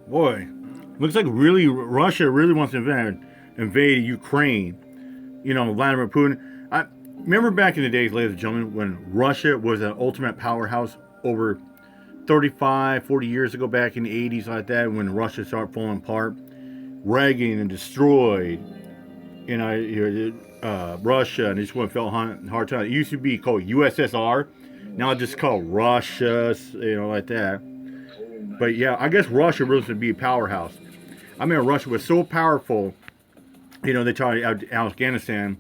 Boy, looks like Russia really wants to invade Ukraine. You know, Vladimir Putin. I remember back in the days, ladies and gentlemen, when Russia was an ultimate powerhouse over 35, 40 years ago, back in the 80s, like that, when Russia started falling apart, Reagan and destroyed, Russia, and they just went fell hard time. It used to be called USSR. Now it's just called Russia, like that. But yeah, I guess Russia really should be a powerhouse. I mean, Russia was so powerful, they tried out Afghanistan.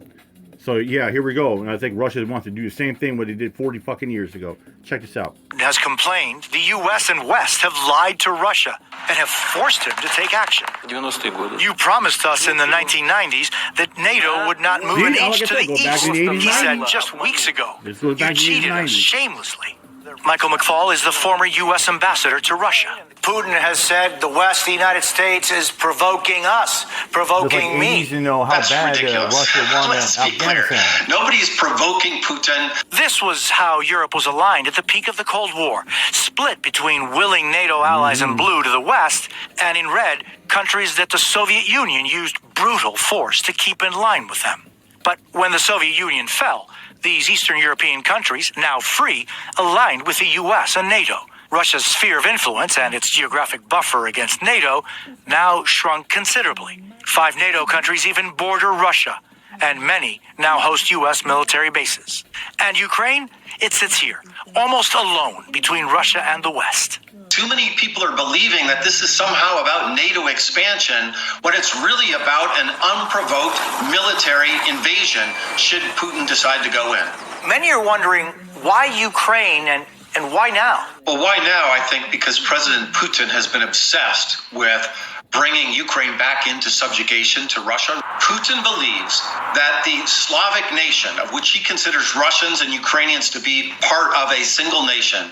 So yeah, here we go. And I think Russia wants to do the same thing what they did 40 fucking years ago. Check this out. Has complained the U.S. and West have lied to Russia and have forced him to take action. You promised us in the 1990s that NATO would not move an inch to the east, he said just weeks ago. You cheated us shamelessly. Michael McFaul is the former U.S. ambassador to Russia. Putin has said the West, the United States, is provoking us, provoking me. That's ridiculous. Let's be clear. Nobody's provoking Putin. This was how Europe was aligned at the peak of the Cold War, split between willing NATO allies in blue to the West, and in red, countries that the Soviet Union used brutal force to keep in line with them. But when the Soviet Union fell, these Eastern European countries, now free, aligned with the U.S. and NATO. Russia's sphere of influence and its geographic buffer against NATO now shrunk considerably. 5 NATO countries even border Russia, and many now host U.S. military bases. And Ukraine? It sits here, almost alone between Russia and the West. Too many people are believing that this is somehow about NATO expansion when it's really about an unprovoked military invasion should Putin decide to go in. Many are wondering why Ukraine and why now? Well, why now? I think because President Putin has been obsessed with bringing Ukraine back into subjugation to Russia. Putin believes that the Slavic nation, of which he considers Russians and Ukrainians to be part of a single nation,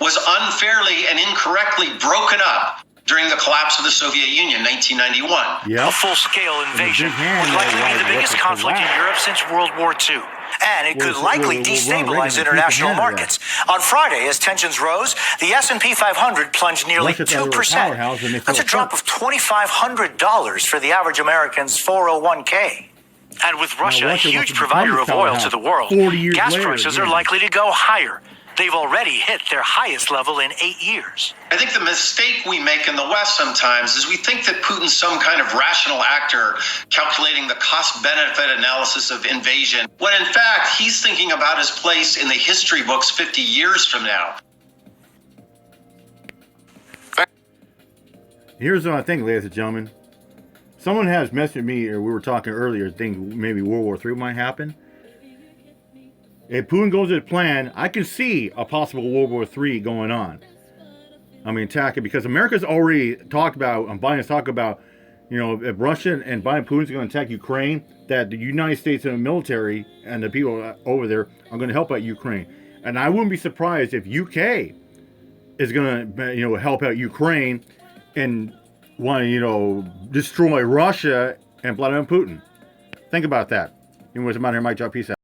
was unfairly and incorrectly broken up during the collapse of the Soviet Union, 1991. Yep. A full-scale invasion would likely be the biggest conflict in Europe since World War II. And it could likely destabilize international markets. On Friday, as tensions rose, the S&P 500 plunged nearly 2%. That's a drop of $2,500 for the average American's 401k. And with Russia, a huge provider of oil to the world, gas prices are likely to go higher. They've already hit their highest level in 8 years. I think the mistake we make in the West sometimes is we think that Putin's some kind of rational actor calculating the cost-benefit analysis of invasion, when in fact he's thinking about his place in the history books 50 years from now. Here's what I think, ladies and gentlemen. Someone has messaged me, or we were talking earlier, thinking maybe World War III might happen. If Putin goes to the plan, I can see a possible World War III going on. I mean, attacking, because America's already talked about, and Biden's talked about, if Russia and Putin's going to attack Ukraine, that the United States and the military and the people over there are going to help out Ukraine. And I wouldn't be surprised if UK is going to, help out Ukraine and want to, destroy Russia and Vladimir Putin. Think about that. Anyways, I'm out here, Mike Job. Peace out.